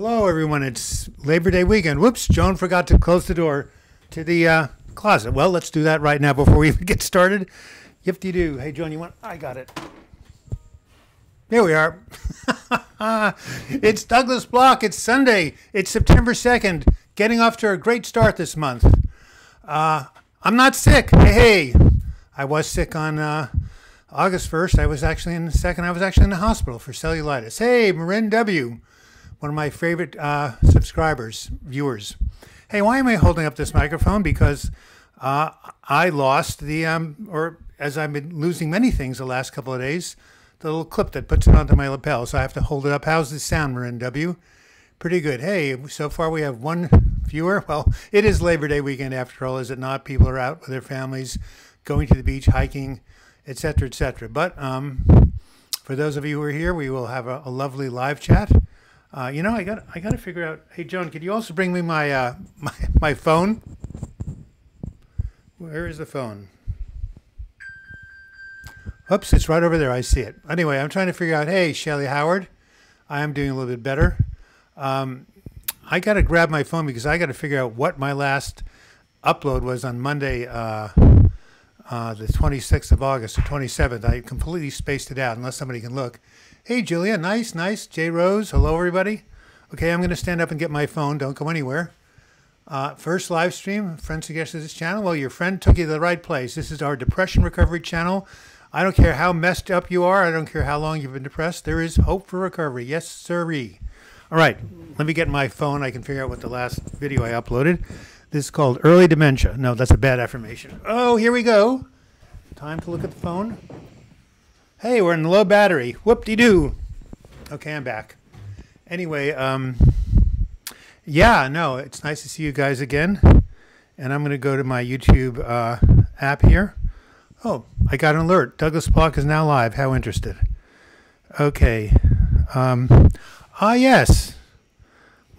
Hello, everyone. It's Labor Day weekend. Whoops, Joan forgot to close the door to the closet. Well, let's do that right now before we even get started. Yip-de-doo. Hey, Joan, you want? I got it. Here we are. It's Douglas Bloch. It's Sunday. It's September 2nd. Getting off to a great start this month. I'm not sick. Hey. I was sick on August 1st. I was actually in the hospital for cellulitis. Hey, Marin W., one of my favorite subscribers, viewers. Hey, why am I holding up this microphone? Because I lost the, or as I've been losing many things the last couple of days, the little clip that puts it onto my lapel. So I have to hold it up. How's this sound, Marin W.? Pretty good. Hey, so far we have one viewer. Well, it is Labor Day weekend after all, is it not? People are out with their families, going to the beach, hiking, etc., etc. But for those of you who are here, we will have a lovely live chat. I got to figure out. Hey, Joan, could you also bring me my my phone? Where is the phone? Oops, it's right over there. I see it. Anyway, I'm trying to figure out. Hey, Shelley Howard, I am doing a little bit better. I got to grab my phone because I got to figure out what my last upload was on Monday, the 26th of August or 27th. I completely spaced it out unless somebody can look. Hey, Julia. Nice. J. Rose. Hello, everybody. Okay, I'm going to stand up and get my phone. Don't go anywhere. First live stream. Friend suggested this channel. Well, your friend took you to the right place. This is our depression recovery channel. I don't care how messed up you are. I don't care how long you've been depressed. There is hope for recovery. Yes, sirree. All right, let me get my phone. I can figure out what the last video I uploaded. This is called Early Dementia. No, that's a bad affirmation. Oh, here we go. Time to look at the phone. Hey, we're in low battery. Whoop-de-doo. Okay, I'm back. Anyway, yeah, no, it's nice to see you guys again. And I'm going to go to my YouTube app here. Oh, I got an alert. Douglas Bloch is now live. How interested. Okay. Yes.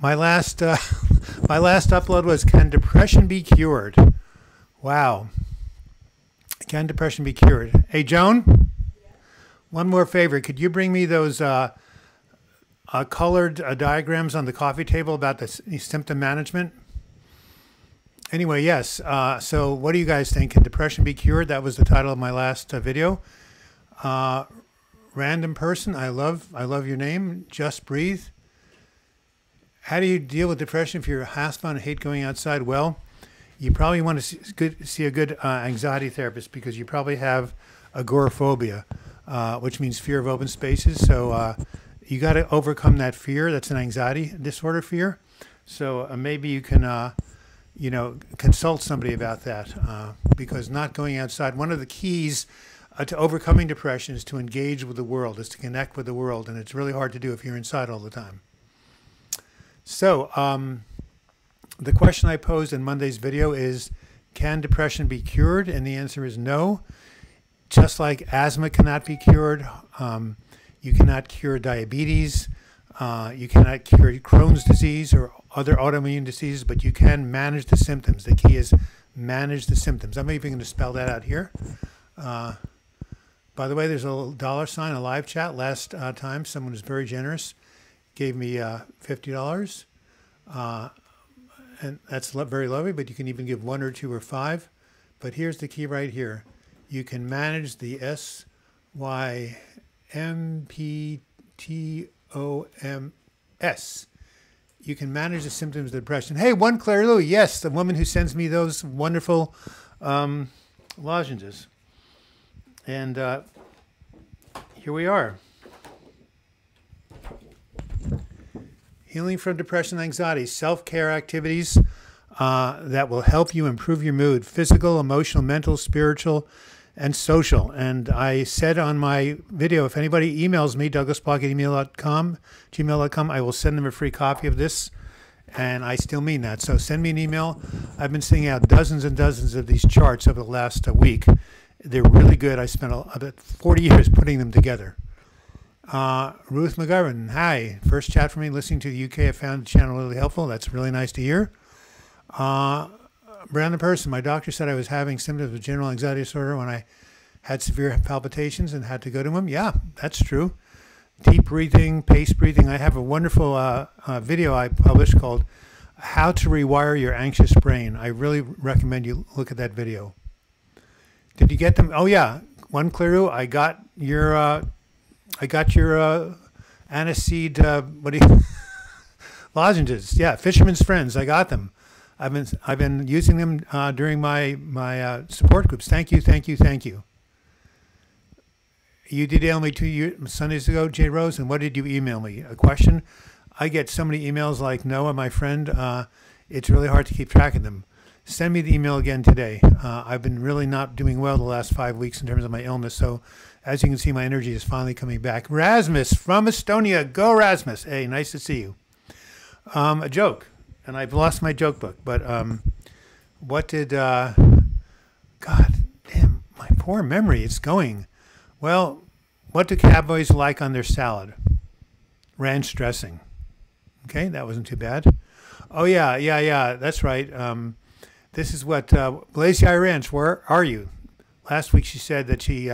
My last upload was Can Depression Be Cured? Wow. Can depression be cured? Hey, Joan? One more favor. Could you bring me those colored diagrams on the coffee table about the symptom management? Anyway, yes. So what do you guys think? Can depression be cured? That was the title of my last video. Random person. I love your name. Just Breathe. How do you deal with depression if you're housebound and hate going outside? Well, you probably want to see a good anxiety therapist because you probably have agoraphobia, which means fear of open spaces. So you got to overcome that fear. That's an anxiety disorder fear. So maybe you can, consult somebody about that because not going outside. One of the keys to overcoming depression is to engage with the world, is to connect with the world, and it's really hard to do if you're inside all the time. So the question I posed in Monday's video is, can depression be cured? And the answer is no. Just like asthma cannot be cured, you cannot cure diabetes, you cannot cure Crohn's disease or other autoimmune diseases, but you can manage the symptoms. The key is manage the symptoms. I'm even going to spell that out here. By the way, there's a little $, a live chat. Last time, someone was very generous, gave me $50. And that's very lovely, but you can even give 1 or 2 or 5. But here's the key right here. You can manage the SYMPTOMS. You can manage the symptoms of depression. Hey, one Claire Lou. Yes, the woman who sends me those wonderful lozenges. And here we are. Healing from depression and anxiety, self-care activities that will help you improve your mood, physical, emotional, mental, spiritual, and social. And I said on my video, if anybody emails me, douglasbloch@gmail.com, I will send them a free copy of this. And I still mean that. So send me an email. I've been sending out dozens and dozens of these charts over the last week. They're really good. I spent about 40 years putting them together. Ruth McGovern, hi. First chat for me, listening to the UK. I found the channel really helpful. That's really nice to hear. Brandon Person, my doctor said I was having symptoms of general anxiety disorder when I had severe palpitations and had to go to him. Yeah, that's true. deep breathing, pace breathing. I have a wonderful video I published called How to Rewire Your Anxious Brain. I really recommend you look at that video. Did you get them? Oh yeah, one Clairou. I got your aniseed. What do you lozenges? Yeah, Fisherman's Friends. I got them. I've been using them during my support groups. Thank you, thank you, thank you. You did email me 2 Sundays ago, J. Rose, and what did you email me? A question? I get so many emails like Noah, my friend. It's really hard to keep track of them. Send me the email again today. I've been really not doing well the last 5 weeks in terms of my illness, so as you can see, my energy is finally coming back. Rasmus from Estonia. Go, Rasmus. Hey, nice to see you. A joke, and I've lost my joke book, but what did, God damn, my poor memory, it's going. Well, what do cowboys like on their salad? Ranch dressing. Okay, that wasn't too bad. Oh, yeah, that's right. This is what, Lazy Eye Ranch, where are you? Last week she said that she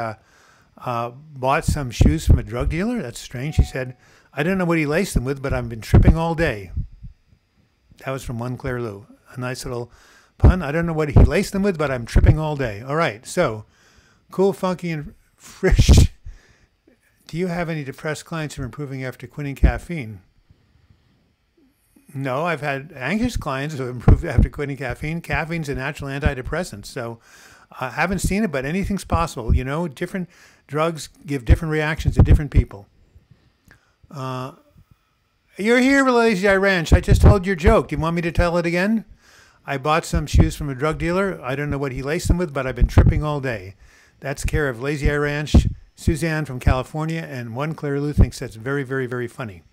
bought some shoes from a drug dealer. That's strange. She said, I don't know what he laced them with, but I've been tripping all day. That was from one Claire Lou. A nice little pun. I don't know what he laced them with, but I'm tripping all day. All right, so cool, funky, and fresh. Do you have any depressed clients who are improving after quitting caffeine? No, I've had anxious clients who have improved after quitting caffeine. Caffeine's a natural antidepressant, so I haven't seen it, but anything's possible. You know, different drugs give different reactions to different people. You're here, Lazy Eye Ranch. I just told your joke. Do you want me to tell it again? I bought some shoes from a drug dealer. I don't know what he laced them with, but I've been tripping all day. That's care of Lazy Eye Ranch, Suzanne from California, and one Claire Lou thinks that's very, very, very funny.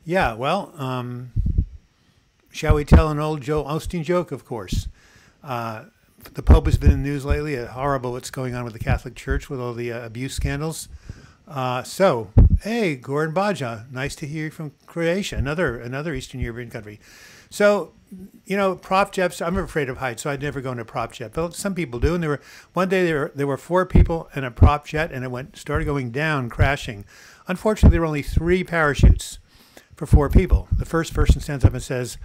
Yeah, well, shall we tell an old Joel Osteen joke? Of course. The Pope has been in the news lately. Horrible what's going on with the Catholic Church with all the abuse scandals. So, hey, Gordon Baja, nice to hear you from Croatia, another Eastern European country. So, you know, prop jets, I'm afraid of heights, so I'd never go in a prop jet. But some people do. And one day there were 4 people in a prop jet, and it started going down, crashing. Unfortunately, there were only 3 parachutes for 4 people. The first person stands up and says,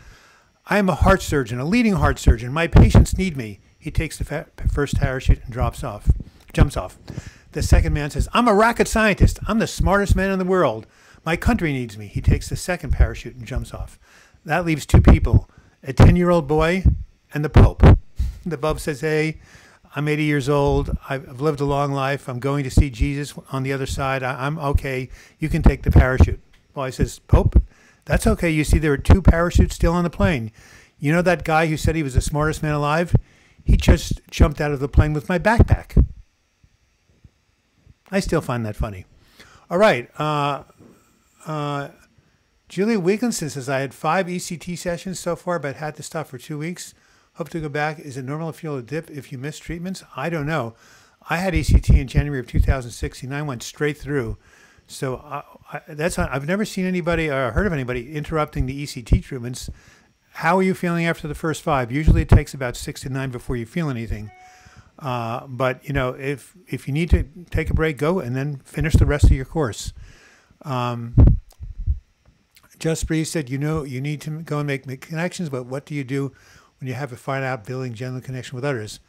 I am a heart surgeon, a leading heart surgeon. My patients need me. He takes the first parachute and jumps off. The second man says, I'm a rocket scientist. I'm the smartest man in the world. My country needs me. He takes the second parachute and jumps off. That leaves 2 people, a 10-year-old boy and the Pope. The Pope says, hey, I'm 80 years old. I've lived a long life. I'm going to see Jesus on the other side. I'm okay. You can take the parachute. Well, he says, Pope, that's okay. You see, there are 2 parachutes still on the plane. You know that guy who said he was the smartest man alive? He just jumped out of the plane with my backpack. I still find that funny. All right. Julia Wigginson says, I had 5 ECT sessions so far, but had to stop for 2 weeks. Hope to go back. Is it normal to feel a dip if you miss treatments? I don't know. I had ECT in January of 2016. I went straight through. So I've never seen anybody or heard of anybody interrupting the ECT treatments. How are you feeling after the first 5? Usually it takes about 6 to 9 before you feel anything. But, you know, if you need to take a break, go and then finish the rest of your course. Just Breeze said, you know, you need to go and make connections, but what do you do when you have a fine out building genuine connection with others?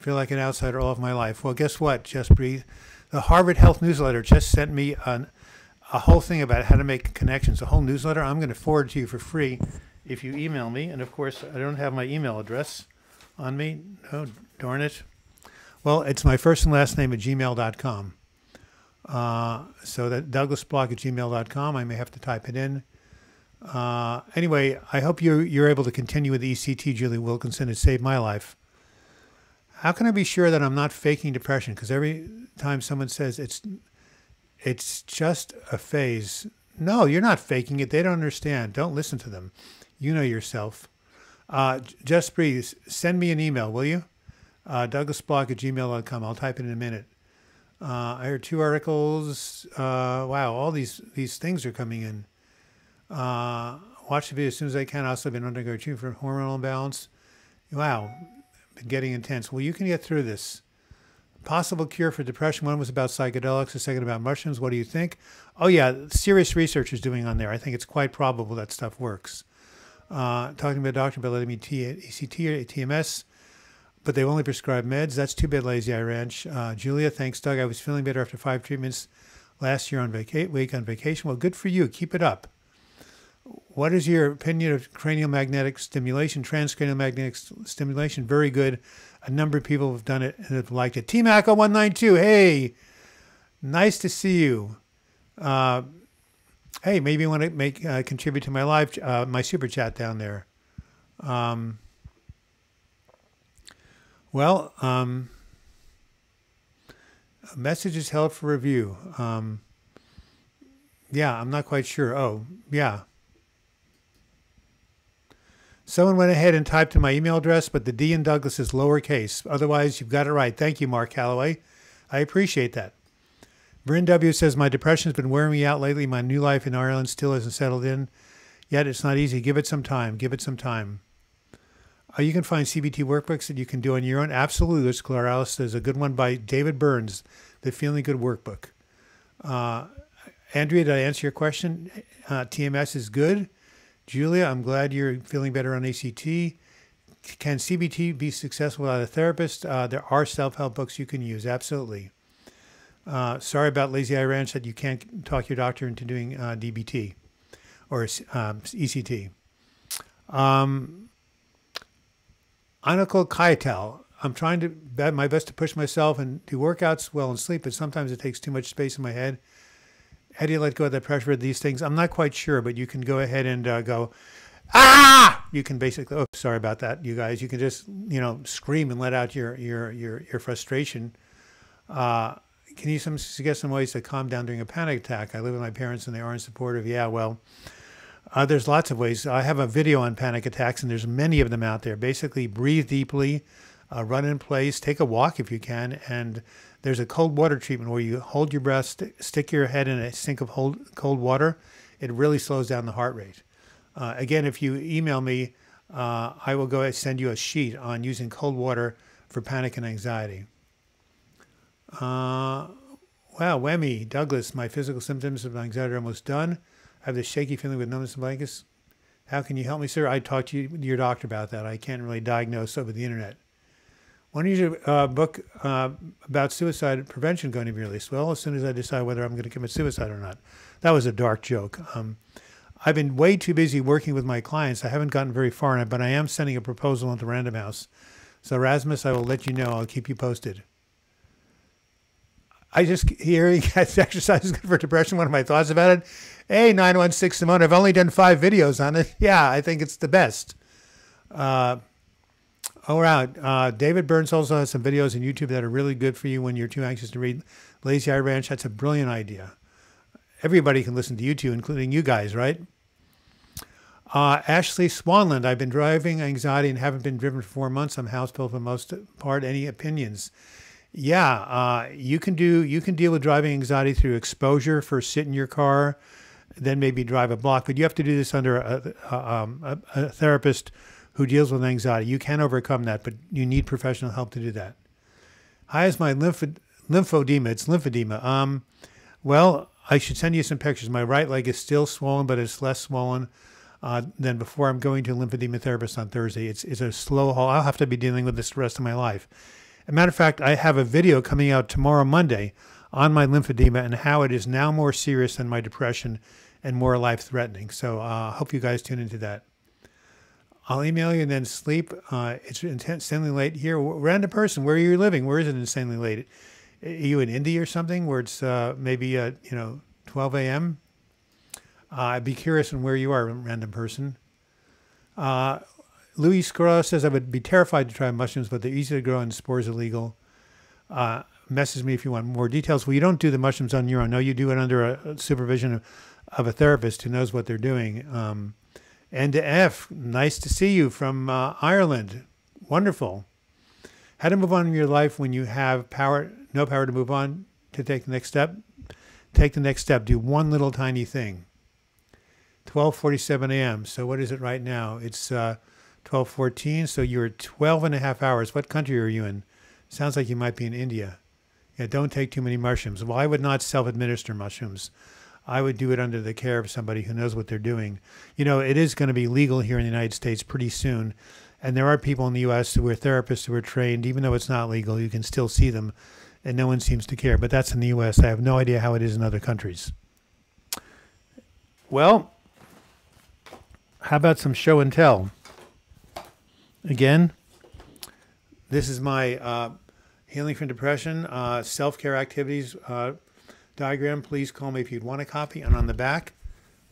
I feel like an outsider all of my life. Well, guess what, Just Breathe? The Harvard Health Newsletter just sent me a whole thing about how to make connections, a whole newsletter. I'm going to forward it to you for free if you email me. And, of course, I don't have my email address on me. Oh, darn it. Well, it's my first and last name at gmail.com. So that douglasbloch@gmail.com. I may have to type it in. Anyway, I hope you're able to continue with the ECT, Julie Wilkinson. It saved my life. How can I be sure that I'm not faking depression? Because every time someone says it's just a phase. No, you're not faking it. They don't understand. Don't listen to them. You know yourself. Just breathe. Send me an email, will you? douglasbloch@gmail.com. I'll type it in a minute. I heard 2 articles. Wow, all these things are coming in. Watch the video as soon as I can. I've also been undergoing treatment for hormonal imbalance. Wow, been getting intense. Well, you can get through this. possible cure for depression. One was about psychedelics, the second about mushrooms. What do you think? Oh, yeah, serious research is doing on there. I think it's quite probable that stuff works. Talking to a doctor about letting me ECT or TMS, but they only prescribe meds. That's too bad, Lazy Eye Ranch. Julia, thanks, Doug. I was feeling better after 5 treatments last year on vacation. Well, good for you. Keep it up. What is your opinion of cranial magnetic stimulation, transcranial magnetic stimulation? Very good. A number of people have done it and have liked it. TMACO192, hey, nice to see you. Hey, maybe you want to contribute to my live, my super chat down there. A message is held for review. Yeah, I'm not quite sure. Oh, yeah. Someone went ahead and typed in my email address, but the D in Douglas is lowercase. Otherwise, you've got it right. Thank you, Mark Calloway. I appreciate that. Bryn W. says, my depression has been wearing me out lately. My new life in Ireland still hasn't settled in. Yet it's not easy. Give it some time. Give it some time. You can find CBT workbooks that you can do on your own. Absolutely. There's Claralis. There's a good one by David Burns, the Feeling Good Workbook. Andrea, did I answer your question? TMS is good. Julia, I'm glad you're feeling better on ACT. Can CBT be successful without a therapist? There are self-help books you can use. Absolutely. Sorry about Lazy Eye Ranch that you can't talk your doctor into doing DBT or ECT. Anakol Kaital. I'm trying to my best to push myself and do workouts well and sleep, but sometimes it takes too much space in my head. How do you let go of that pressure of these things? I'm not quite sure, but you can go ahead and go, ah! You can basically, oh, sorry about that, you guys. You can just, scream and let out your frustration. Can you suggest some ways to calm down during a panic attack? I live with my parents and they aren't supportive. Yeah, well, there's lots of ways. I have a video on panic attacks, and there's many of them out there. Basically, breathe deeply, run in place, take a walk if you can, and there's a cold water treatment where you hold your breath, stick your head in a sink of cold water. It really slows down the heart rate. Again, if you email me, I will go ahead and send you a sheet on using cold water for panic and anxiety. Wow, Whammy, Douglas, my physical symptoms of anxiety are almost done. I have this shaky feeling with numbness and blankness. How can you help me, sir? I talked to your doctor about that. I can't really diagnose over the internet. When is your book about suicide prevention going to be released? Well, as soon as I decide whether I'm going to commit suicide or not. That was a dark joke. I've been way too busy working with my clients. I haven't gotten very far in it, but I am sending a proposal into Random House. So, Rasmus, I will let you know. I'll keep you posted. I just hearing exercise is good for depression. One of my thoughts about it. Hey, 916 Simone, I've only done 5 videos on it. Yeah, I think it's the best. David Burns also has some videos on YouTube that are really good for you when you're too anxious to read. Lazy Eye Ranch, that's a brilliant idea. Everybody can listen to YouTube, including you guys, right? Ashley Swanland, I've been driving anxiety and haven't been driven for 4 months. I'm housebound for the most part. Any opinions? Yeah, you can deal with driving anxiety through exposure. First, sit in your car, then maybe drive a block. But you have to do this under a therapist who deals with anxiety. You can overcome that, but you need professional help to do that. Hi, is my lymphedema. It's lymphedema. Well, I should send you some pictures. My right leg is still swollen, but it's less swollen than before. I'm going to a lymphedema therapist on Thursday. It's a slow haul. I'll have to be dealing with this the rest of my life. As a matter of fact, I have a video coming out tomorrow, Monday, on my lymphedema and how it is now more serious than my depression and more life-threatening. So I hope you guys tune into that. I'll email you and then sleep. It's insanely late here. Random person, where are you living? Where is it insanely late? Are you in India or something where it's maybe 12 a.m.? I'd be curious on where you are, random person. Louis Scora says, I would be terrified to try mushrooms, but they're easy to grow and spores illegal. Message me if you want more details. Well, you don't do the mushrooms on your own. No, you do it under a supervision of a therapist who knows what they're doing. And to F, nice to see you from Ireland. Wonderful. How to move on in your life when you have no power to move on to take the next step? Take the next step. Do one little tiny thing. 12:47 a.m. So what is it right now? It's 12:14. So you're 12 and a half hours. What country are you in? Sounds like you might be in India. Yeah, don't take too many mushrooms. Well, I would not self-administer mushrooms. I would do it under the care of somebody who knows what they're doing. You know, it is going to be legal here in the United States pretty soon. And there are people in the U.S. who are therapists who are trained. Even though it's not legal, you can still see them. And no one seems to care. But that's in the U.S. I have no idea how it is in other countries. Well, how about some show and tell? Again, this is my Healing from Depression self-care activities diagram. Please call me if you'd want a copy. And on the back,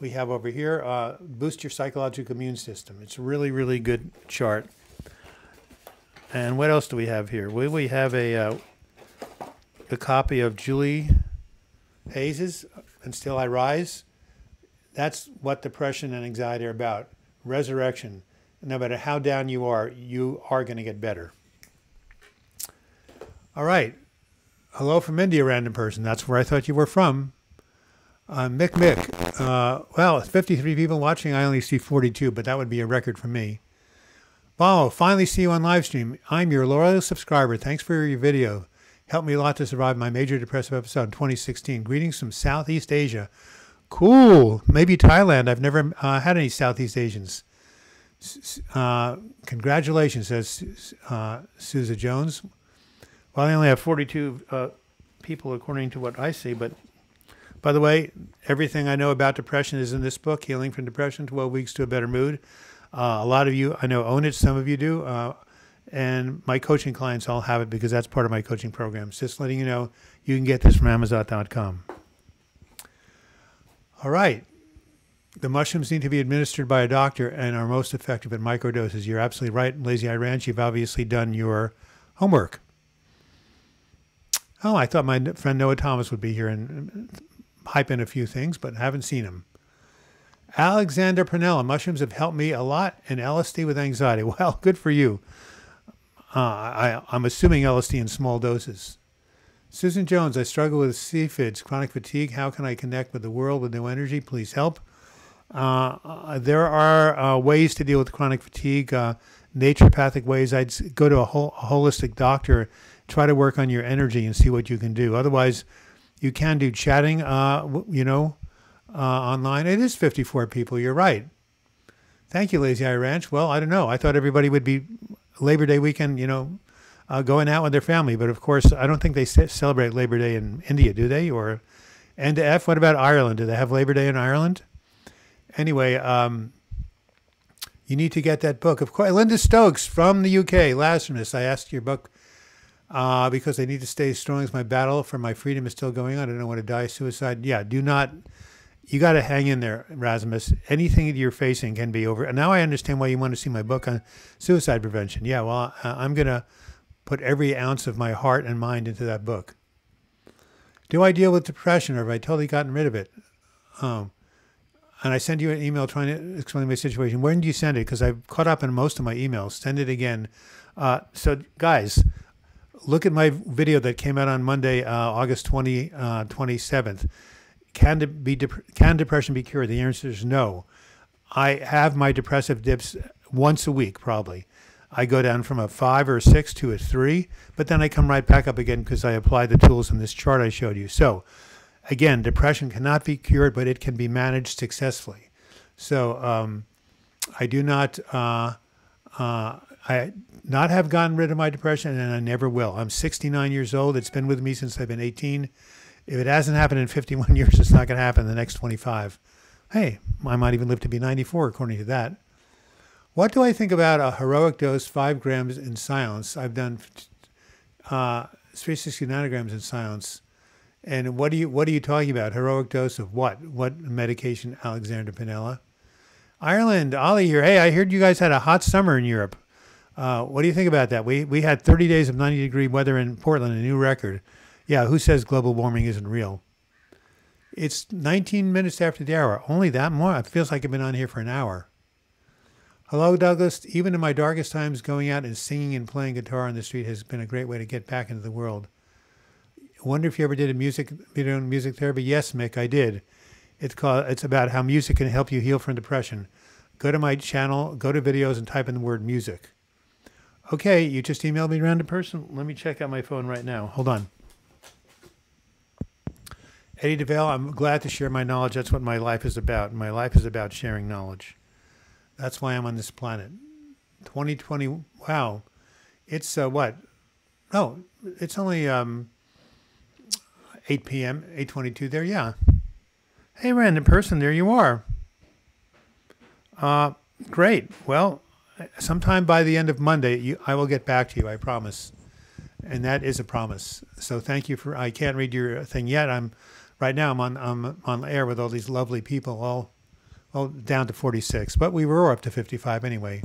we have over here, boost your psychological immune system. It's a really, really good chart. And what else do we have here? We have a copy of Julie Hayes's And Still I Rise. That's what depression and anxiety are about. Resurrection. No matter how down you are going to get better. All right. Hello from India, random person. That's where I thought you were from. Mick. Well, 53 people watching. I only see 42, but that would be a record for me. Wow, finally see you on live stream. I'm your loyal subscriber. Thanks for your video. Helped me a lot to survive my major depressive episode in 2016. Greetings from Southeast Asia. Cool. Maybe Thailand. I've never had any Southeast Asians. Congratulations, says Sousa Jones. Well, I only have 42 people according to what I see, but by the way, everything I know about depression is in this book, Healing from Depression, 12 Weeks to a Better Mood. A lot of you, I know, own it. Some of you do. And my coaching clients all have it because that's part of my coaching programs. Just letting you know, you can get this from Amazon.com. All right. The mushrooms need to be administered by a doctor and are most effective at microdoses. You're absolutely right, Lazy Eye Ranch. You've obviously done your homework. Oh, I thought my friend Noah Thomas would be here and hype in a few things, but haven't seen him. Alexander Pernella, mushrooms have helped me a lot, and LSD with anxiety. Well, good for you. I'm assuming LSD in small doses. Susan Jones, I struggle with CFIDs, chronic fatigue. How can I connect with the world with new energy? Please help. There are ways to deal with chronic fatigue, naturopathic ways. I'd go to a holistic doctor, try to work on your energy and see what you can do. Otherwise, you can do chatting, online. It is 54 people. You're right. Thank you, Lazy Eye Ranch. Well, I don't know. I thought everybody would be Labor Day weekend, going out with their family. But of course, I don't think they celebrate Labor Day in India, do they? Or N-to-F, what about Ireland? Do they have Labor Day in Ireland? Anyway, you need to get that book. Of course, Linda Stokes from the UK, Lazarus. I asked your book because I need to stay as strong as my battle for my freedom is still going on. I don't want to die suicide. Yeah, do not. You got to hang in there, Rasmus. Anything that you're facing can be over. And now I understand why you want to see my book on suicide prevention. Yeah, well, I'm going to put every ounce of my heart and mind into that book. Do I deal with depression or have I totally gotten rid of it? And I sent you an email trying to explain my situation. When do you send it? Because I've caught up in most of my emails. Send it again. So, guys, look at my video that came out on Monday, August 27th. Can depression be cured? The answer is no. I have my depressive dips once a week, probably. I go down from a 5 or a 6 to a 3, but then I come right back up again because I apply the tools in this chart I showed you. So, again, depression cannot be cured, but it can be managed successfully. So, I do not, I not have gotten rid of my depression, and I never will. I'm 69 years old. It's been with me since I've been 18. If it hasn't happened in 51 years, it's not going to happen in the next 25. Hey, I might even live to be 94, according to that. What do I think about a heroic dose, 5 grams in silence? I've done 360 nanograms in silence. And what are you talking about? Heroic dose of what? What medication, Alexander Pinella? Ireland, Ollie here. Hey, I heard you guys had a hot summer in Europe. What do you think about that? We had 30 days of 90-degree weather in Portland, a new record. Yeah, who says global warming isn't real? It's 19 minutes after the hour. Only that more? It feels like I've been on here for an hour. Hello, Douglas. Even in my darkest times, going out and singing and playing guitar on the street has been a great way to get back into the world. I wonder if you ever did a music therapy? Yes, Mick, I did. It's about how music can help you heal from depression. Go to my channel, go to videos, and type in the word music. Okay, you just emailed me, random person. Let me check out my phone right now. Hold on. Eddie DeVale, I'm glad to share my knowledge. That's what my life is about. My life is about sharing knowledge. That's why I'm on this planet. 2020, wow. It's what? Oh, it's only 8 p.m., 8:22 there, yeah. Hey, random person, there you are. Great. Well, sometime by the end of Monday, I will get back to you, I promise. And that is a promise. So thank you I can't read your thing yet. Right now I'm on air with all these lovely people, all down to 46, but we were up to 55 anyway.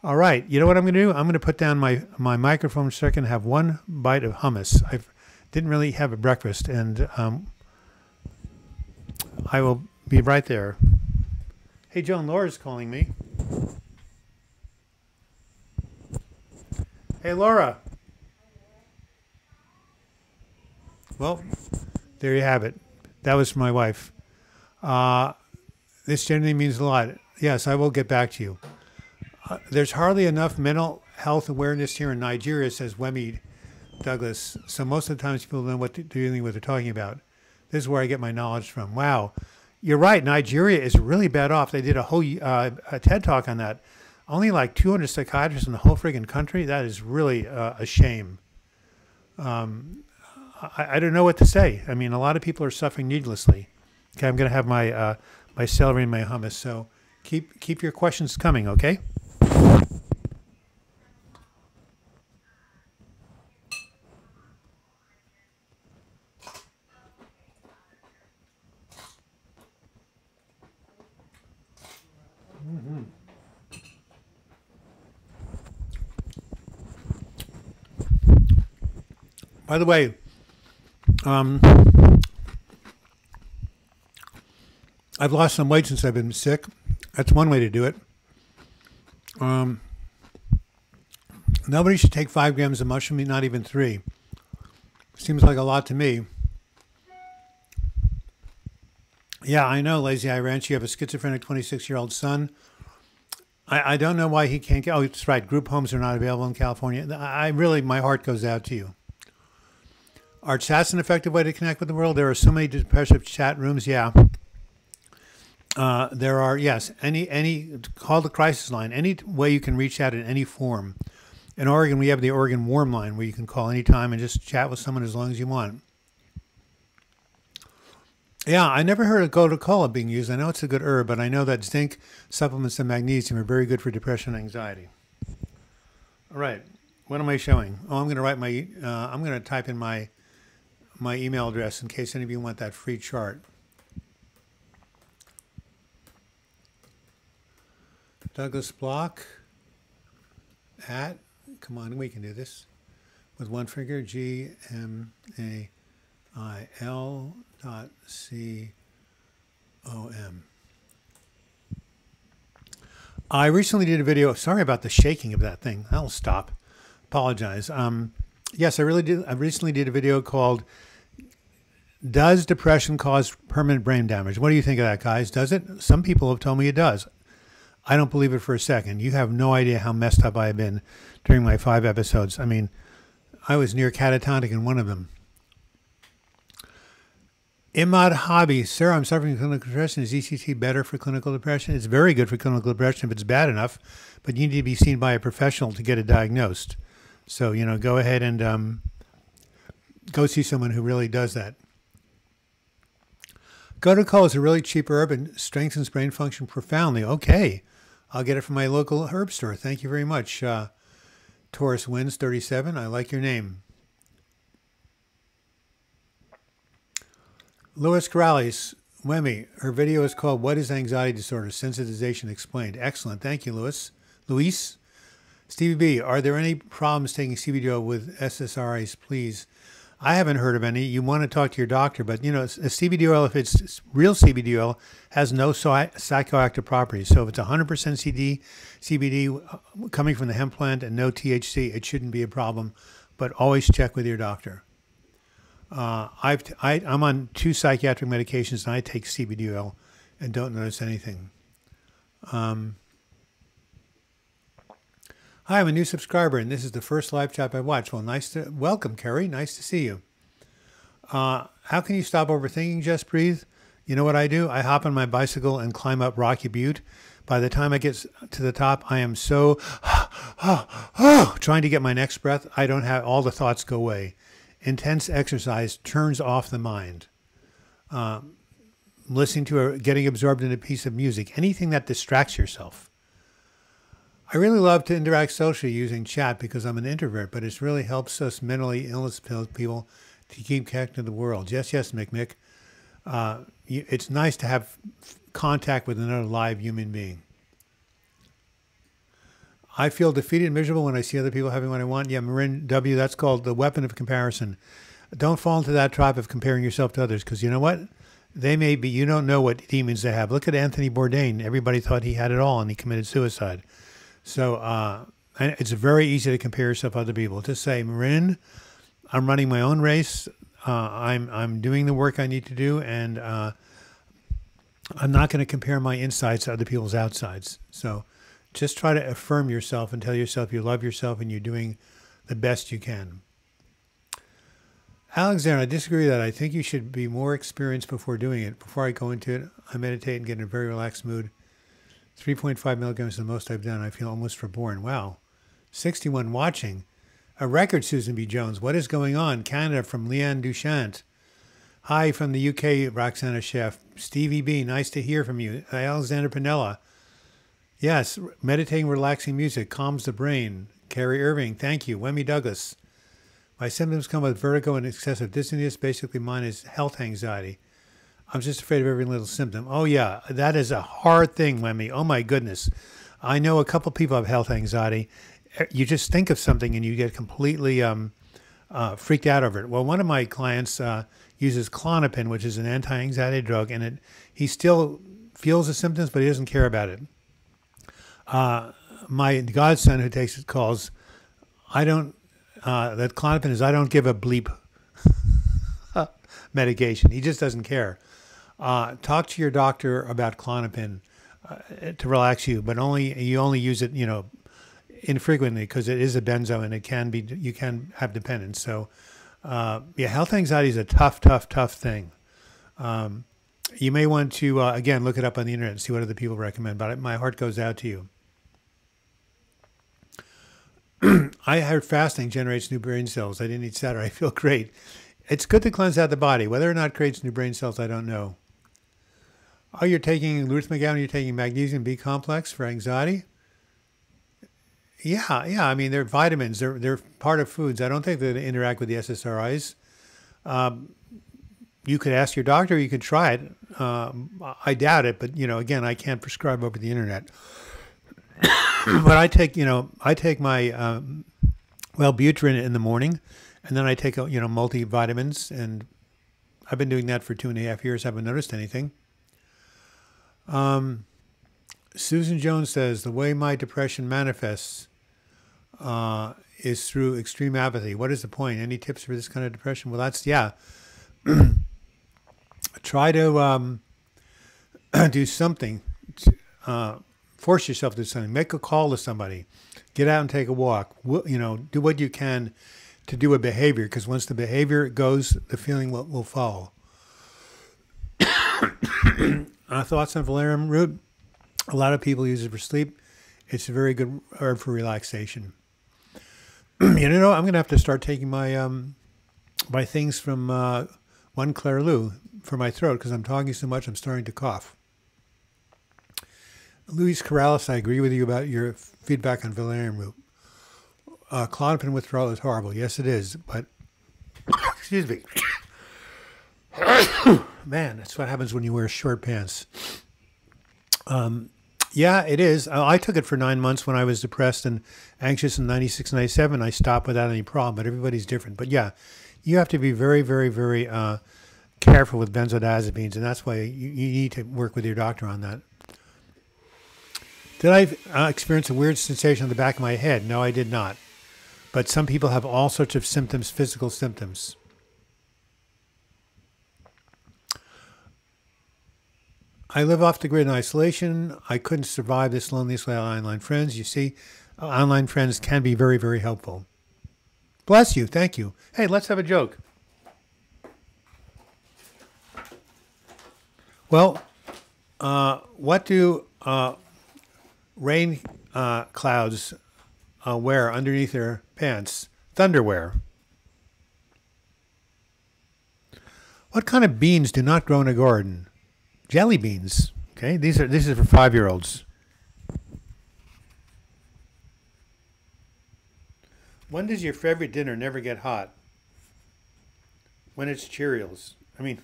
All right. You know what I'm going to do? I'm going to put down my microphone for a second and have one bite of hummus. I didn't really have a breakfast, and I will be right there. Hey, Joan, Laura's calling me. Hey, Laura. Well, there you have it. That was my wife. This generally means a lot. Yes, I will get back to you. There's hardly enough mental health awareness here in Nigeria, says Wemi Douglas. So most of the times people don't know what they're talking about. This is where I get my knowledge from. Wow. You're right. Nigeria is really bad off. They did a whole a TED Talk on that. Only like 200 psychiatrists in the whole friggin' country. That is really a shame. I don't know what to say. I mean, a lot of people are suffering needlessly. Okay, I'm going to have my my celery and my hummus. So keep your questions coming, okay? By the way, I've lost some weight since I've been sick. That's one way to do it. Nobody should take 5 grams of mushroom, not even 3. Seems like a lot to me. Yeah, I know, Lazy Eye Ranch. You have a schizophrenic 26-year-old son. I don't know why he can't get... Oh, it's right. Group homes are not available in California. My heart goes out to you. Are chats an effective way to connect with the world? There are so many depressive chat rooms. Yeah. There are, yes. Any call the crisis line. Any way you can reach out in any form. In Oregon, we have the Oregon Warm Line where you can call anytime and just chat with someone as long as you want. Yeah, I never heard of gotu kola being used. I know it's a good herb, but I know that zinc supplements and magnesium are very good for depression and anxiety. All right. What am I showing? Oh, I'm going to write I'm going to type in my email address in case any of you want that free chart. Douglas Bloch at, come on, we can do this with one finger, GMAIL.com. I recently did a video. Sorry about the shaking of that thing. I'll stop. Apologize. Yes, I recently did a video called "Does Depression Cause Permanent Brain Damage?" What do you think of that, guys? Does it? Some people have told me it does. I don't believe it for a second. You have no idea how messed up I've been during my 5 episodes. I mean, I was near catatonic in one of them. Imad Hobby, sir, I'm suffering from clinical depression. Is ECT better for clinical depression? It's very good for clinical depression if it's bad enough, but you need to be seen by a professional to get it diagnosed. So, go ahead and go see someone who really does that. Gotu kola is a really cheap herb and strengthens brain function profoundly. Okay, I'll get it from my local herb store. Thank you very much. Taurus Wins 37, I like your name. Louis Corrales, Wemi, her video is called "What is Anxiety Disorder? Sensitization Explained." Excellent. Thank you, Louis. Luis. Stevie B, are there any problems taking CBD with SSRIs, please? I haven't heard of any. You want to talk to your doctor, but a CBD oil, if it's real CBD oil, has no psychoactive properties. So if it's 100% CBD coming from the hemp plant and no THC, it shouldn't be a problem. But always check with your doctor. I'm on 2 psychiatric medications and I take CBD oil and don't notice anything. Hi, I'm a new subscriber, and this is the first live chat I watched. Well, welcome, Kerry. Nice to see you. How can you stop overthinking? Just breathe. You know what I do? I hop on my bicycle and climb up Rocky Butte. By the time I get to the top, I am so trying to get my next breath. I don't have all the thoughts go away. Intense exercise turns off the mind. Listening to or getting absorbed in a piece of music, anything that distracts yourself. I really love to interact socially using chat because I'm an introvert, but it really helps us mentally illness people to keep connected to the world. Yes, McMick. It's nice to have contact with another live human being. I feel defeated and miserable when I see other people having what I want. Yeah, Marin W., that's called the weapon of comparison. Don't fall into that trap of comparing yourself to others, because you know what? They may be, you don't know what demons they have. Look at Anthony Bourdain. Everybody thought he had it all, and he committed suicide. So and it's very easy to compare yourself to other people. Just say, Marin, I'm running my own race. I'm doing the work I need to do, and I'm not going to compare my insides to other people's outsides. So just try to affirm yourself and tell yourself you love yourself and you're doing the best you can. Alexander, I disagree with that. I think you should be more experienced before doing it. Before I go into it, I meditate and get in a very relaxed mood. 3.5 milligrams is the most I've done. I feel almost reborn. Wow. 61 watching. A record, Susan B. Jones. What is going on? Canada from Leanne Duchant. Hi from the UK, Roxana Chef. Stevie B, nice to hear from you. Alexander Pinella. Yes, meditating, relaxing music calms the brain. Carrie Irving, thank you. Wemmy Douglas. My symptoms come with vertigo and excessive dizziness. Basically, mine is health anxiety. I'm just afraid of every little symptom. Oh, yeah, that is a hard thing, Wemmy. Oh, my goodness. I know a couple people have health anxiety. You just think of something and you get completely freaked out over it. Well, one of my clients uses Klonopin, which is an anti-anxiety drug, and he still feels the symptoms, but he doesn't care about it. My godson who takes it calls, that Klonopin is, I don't give a bleep medication. He just doesn't care. Talk to your doctor about Klonopin to relax you, but you only use it, infrequently because it is a benzo and you can have dependence. So, health anxiety is a tough thing. You may want to, again, look it up on the internet and see what other people recommend, but my heart goes out to you. I heard fasting generates new brain cells. I didn't eat Saturday. I feel great. It's good to cleanse out the body. Whether or not it creates new brain cells, I don't know. Oh, you're taking Ruth McGowan, you're taking magnesium B complex for anxiety? Yeah. I mean, they're vitamins. They're part of foods. I don't think they interact with the SSRIs. You could ask your doctor. You could try it. I doubt it, but again, I can't prescribe over the internet. But I take my Wellbutrin in the morning, and then I take multivitamins, and I've been doing that for 2.5 years. I haven't noticed anything. Susan Jones says the way my depression manifests is through extreme apathy. What is the point? Any tips for this kind of depression? Well, try to do something. Force yourself to do something. Make a call to somebody. Get out and take a walk. Do what you can to do a behavior, because once the behavior goes, the feeling will follow. Thoughts on valerian root? A lot of people use it for sleep. It's a very good herb for relaxation. I'm going to have to start taking my things from One Claire Lou for my throat, because I'm talking so much I'm starting to cough. Luis Corrales, I agree with you about your feedback on valerian root. Klonopin withdrawal is horrible. Yes, it is. But, excuse me. Man, that's what happens when you wear short pants. Yeah, it is. I took it for 9 months when I was depressed and anxious in 96, 97. I stopped without any problem, but everybody's different. But yeah, you have to be very, very, very careful with benzodiazepines, and that's why you need to work with your doctor on that. Did I experience a weird sensation on the back of my head? No, I did not. But some people have all sorts of symptoms, physical symptoms. I live off the grid in isolation. I couldn't survive this loneliness without online friends. You see, online friends can be very, very helpful. Bless you. Thank you. Hey, let's have a joke. Well, what do rain clouds wear underneath their pants? Thunderwear. What kind of beans do not grow in a garden? Jelly beans. Okay, this is for 5-year-olds. When does your favorite dinner never get hot? When it's Cheerios. I mean,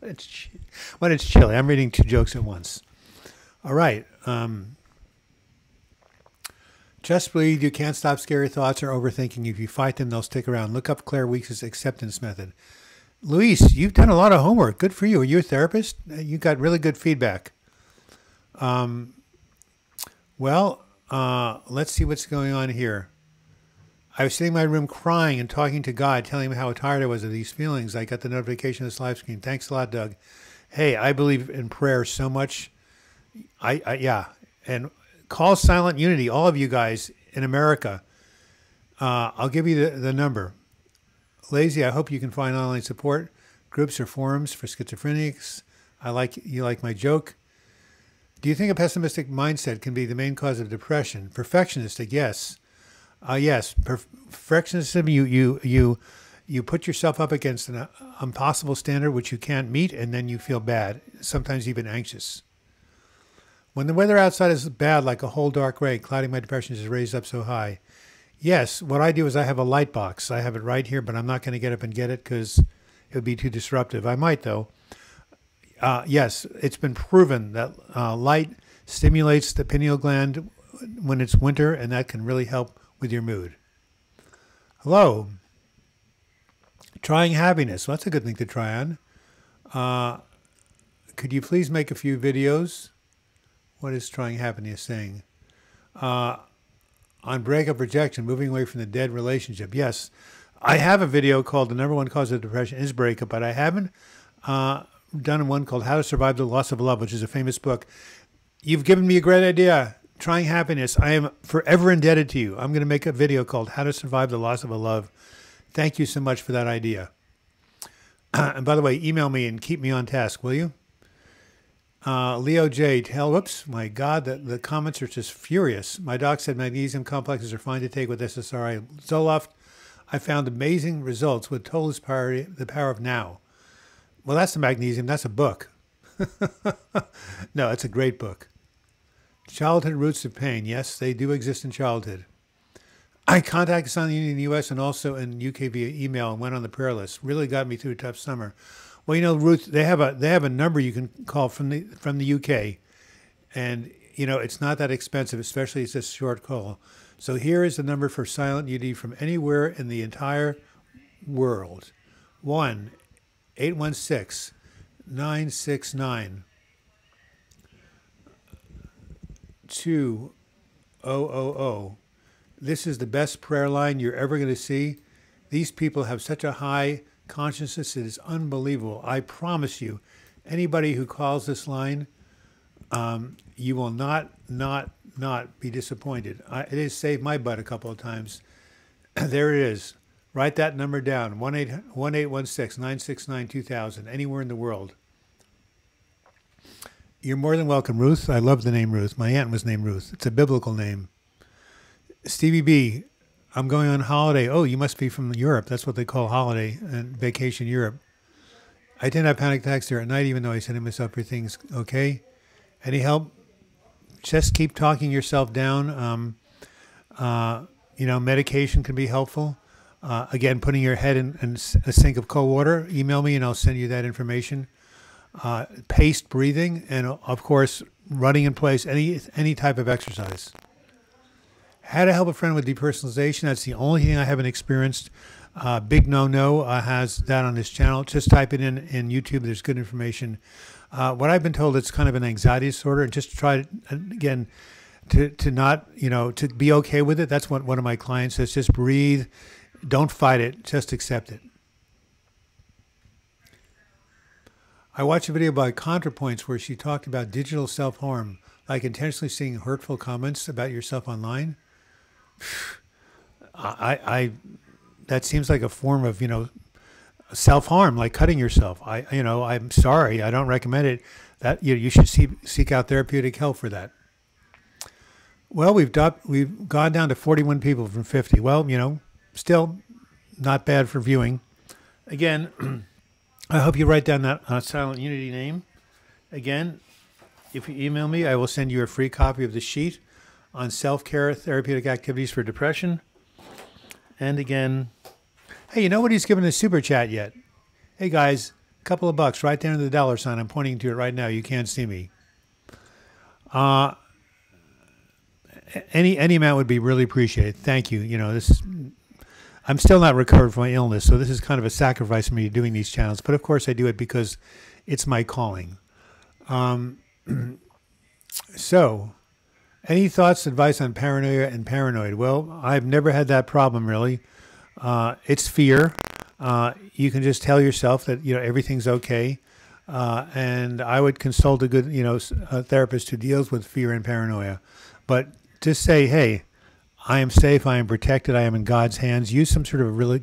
when it's chili. I'm reading 2 jokes at once. All right. Just breathe. You can't stop scary thoughts or overthinking. If you fight them, they'll stick around. Look up Claire Weeks' acceptance method. Luis, you've done a lot of homework. Good for you. Are you a therapist? You got really good feedback. Let's see what's going on here. I was sitting in my room crying and talking to God, telling him how tired I was of these feelings. I got the notification of this live stream. Thanks a lot, Doug. Hey, I believe in prayer so much. Yeah. And call Silent Unity, all of you guys in America. I'll give you the number. Lazy, I hope you can find online support, groups or forums for schizophrenics. You like my joke. Do you think a pessimistic mindset can be the main cause of depression? Perfectionistic, yes. Yes, perfectionism, you put yourself up against an impossible standard which you can't meet, and then you feel bad, sometimes even anxious. When the weather outside is bad, like a whole dark gray, clouding my depression is raised up so high. Yes, what I do is I have a light box. I have it right here, but I'm not going to get up and get it because it would be too disruptive. I might, though. Yes, it's been proven that light stimulates the pineal gland when it's winter, and that can really help with your mood. Hello. Trying happiness. Well, that's a good thing to try on. Could you please make a few videos? What is trying happiness saying? On breakup rejection, moving away from the dead relationship. Yes, I have a video called The Number One Cause of Depression is Breakup, but I haven't done one called How to Survive the Loss of Love, which is a famous book. You've given me a great idea. Trying happiness. I am forever indebted to you. I'm going to make a video called How to Survive the Loss of a Love. Thank you so much for that idea. And by the way, email me and keep me on task, will you? Leo J. Whoops, my God, the comments are just furious. My doc said magnesium complexes are fine to take with SSRI. Zoloft, I found amazing results with total power, the power of now. Well, that's the magnesium. That's a book. No, it's a great book. Childhood roots of pain. Yes, they do exist in childhood. I contacted Silent Unity in the U.S. and also in UK via email and went on the prayer list. Really got me through a tough summer. Well, you know, Ruth, they have a number you can call from the UK, and you know it's not that expensive, especially it's a short call. So here is the number for Silent Unity from anywhere in the entire world: 1-816-969. 2000. This is the best prayer line you're ever going to see. These people have such a high consciousness. It is unbelievable. I promise you, anybody who calls this line, you will not be disappointed. It has saved my butt a couple of times. There it is. Write that number down, 1-816-969-2000, anywhere in the world. You're more than welcome, Ruth. I love the name Ruth. My aunt was named Ruth. It's a biblical name. Stevie B, I'm going on holiday. Oh, you must be from Europe. That's what they call holiday and vacation Europe. I didn't have panic attacks there at night, even though I said to myself, everything's okay. Any help? Just keep talking yourself down. Medication can be helpful. Again, putting your head in a sink of cold water. Email me and I'll send you that information. Paced breathing, and of course, running in place, any type of exercise. How to help a friend with depersonalization. That's the only thing I haven't experienced. Big No has that on his channel. Just type it in YouTube. There's good information. What I've been told, it's kind of an anxiety disorder, and just try again to not, to be okay with it. That's what one of my clients says. Just breathe. Don't fight it. Just accept it. I watched a video by ContraPoints where she talked about digital self-harm, like intentionally seeing hurtful comments about yourself online. That seems like a form of, self-harm, like cutting yourself. I'm sorry. I don't recommend it. That you should seek out therapeutic help for that. Well, we've gone down to 41 people from 50. Well, still not bad for viewing. Again, I hope you write down that Silent Unity name. Again, if you email me, I will send you a free copy of the sheet on self-care therapeutic activities for depression. And again, hey, nobody's given a super chat yet. Hey guys, a couple of bucks right there in the dollar sign. I'm pointing to it right now. You can't see me. Any amount would be really appreciated. Thank you. I'm still not recovered from my illness, so this is kind of a sacrifice for me doing these channels. But of course, I do it because it's my calling. So, any thoughts, advice on paranoia and paranoid? Well, I've never had that problem really. It's fear. You can just tell yourself that everything's okay, and I would consult a good a therapist who deals with fear and paranoia. But just say, hey, I am safe, I am protected, I am in God's hands. Use some sort of really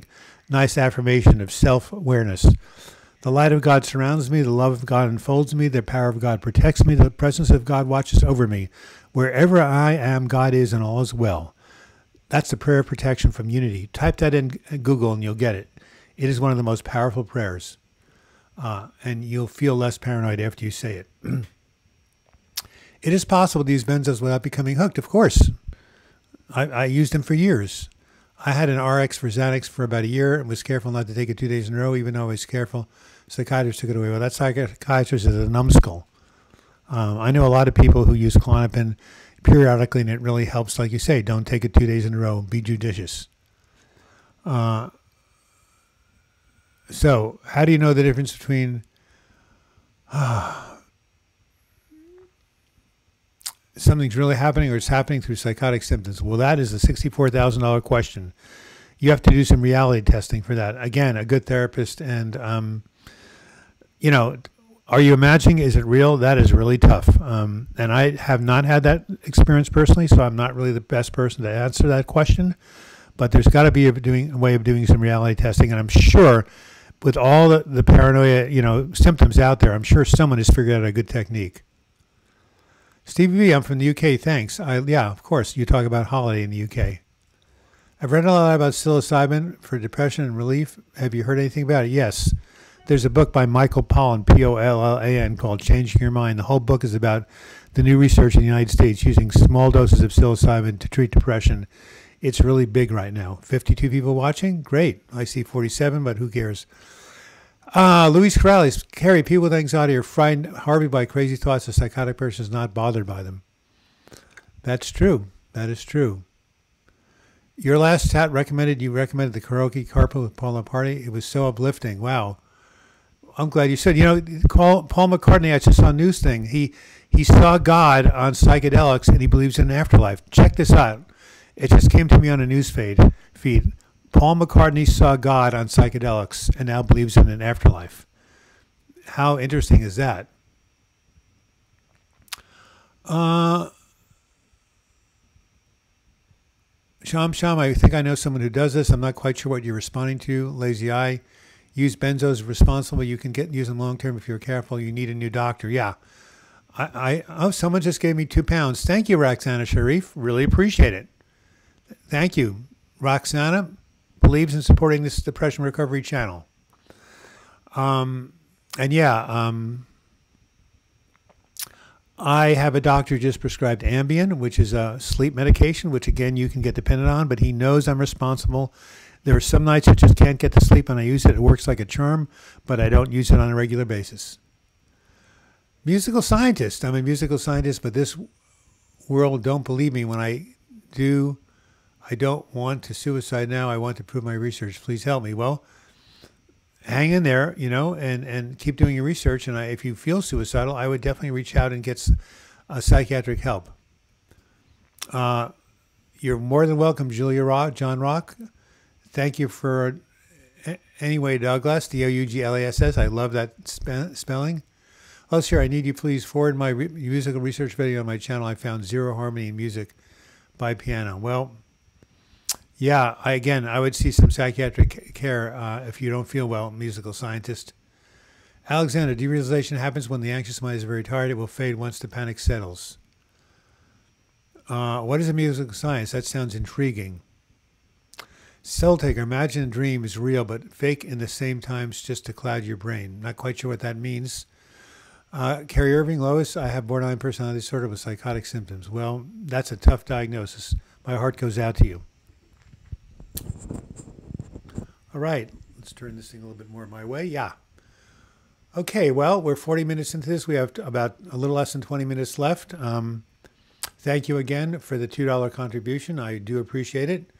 nice affirmation of self-awareness. The light of God surrounds me, the love of God enfolds me, the power of God protects me, the presence of God watches over me. Wherever I am, God is, and all is well. That's the prayer of protection from Unity. Type that in Google and you'll get it. It is one of the most powerful prayers. And you'll feel less paranoid after you say it. It is possible to use benzos without becoming hooked, of course. I used them for years. I had an RX for Xanax for about a year and was careful not to take it 2 days in a row, even though I was careful. Psychiatrist took it away. Well, that psychiatrist is a numbskull. I know a lot of people who use Klonopin periodically, and it really helps. Like you say, don't take it 2 days in a row. Be judicious. So, how do you know the difference between something's really happening or it's happening through psychotic symptoms? Well, that is a $64,000 question. You have to do some reality testing for that. Again, a good therapist and, are you imagining? Is it real? That is really tough. And I have not had that experience personally, so I'm not really the best person to answer that question. But there's got to be a way of doing some reality testing. And I'm sure with all the paranoia, symptoms out there, I'm sure someone has figured out a good technique. Stevie V, I'm from the UK. Thanks. Yeah, of course. You talk about holiday in the UK. I've read a lot about psilocybin for depression and relief. Have you heard anything about it? Yes. There's a book by Michael Pollan, Pollan, called Changing Your Mind. The whole book is about the new research in the United States using small doses of psilocybin to treat depression. It's really big right now. 52 people watching? Great. I see 47, but who cares? Luis Corrales, Carrie, people with anxiety are frightened hardly by crazy thoughts. A psychotic person is not bothered by them. That's true. That is true. Your last chat you recommended the karaoke carpool with Paul McCartney. It was so uplifting. Wow. I'm glad you said. Paul McCartney, I just saw a news thing. He saw God on psychedelics and he believes in an afterlife. Check this out. It just came to me on a news feed. Paul McCartney saw God on psychedelics and now believes in an afterlife. How interesting is that? Sham, I think I know someone who does this. I'm not quite sure what you're responding to. Lazy Eye. Use benzos responsibly. You can use them long term if you're careful. You need a new doctor. Yeah. Someone just gave me £2. Thank you, Roxana Sharif. Really appreciate it. Thank you. Roxana believes in supporting this depression recovery channel. I have a doctor just prescribed Ambien, which is a sleep medication, which again you can get dependent on, but he knows I'm responsible. There are some nights I just can't get to sleep and I use it. It works like a charm, but I don't use it on a regular basis. Musical scientist. I'm a musical scientist, but this world don't believe me when I do. I don't want to suicide now. I want to prove my research. Please help me. Well, hang in there, and keep doing your research. And if you feel suicidal, I would definitely reach out and get psychiatric help. You're more than welcome, John Rock. Thank you for, anyway, Douglas, Douglass. I love that spelling. Oh, sure, I need you please forward my musical research video on my channel. I found zero harmony in music by piano. Well, Yeah, I would see some psychiatric care if you don't feel well, musical scientist. Alexander, derealization happens when the anxious mind is very tired. It will fade once the panic settles. What is a musical science? That sounds intriguing. Cell taker, imagine a dream is real but fake in the same times just to cloud your brain. Not quite sure what that means. Carrie Irving, Lois, I have borderline personality disorder with psychotic symptoms. Well, that's a tough diagnosis. My heart goes out to you. All right, let's turn this thing a little bit more my way. Yeah. Okay, well, we're 40 minutes into this. We have about a little less than 20 minutes left. Thank you again for the $2 contribution. I do appreciate it.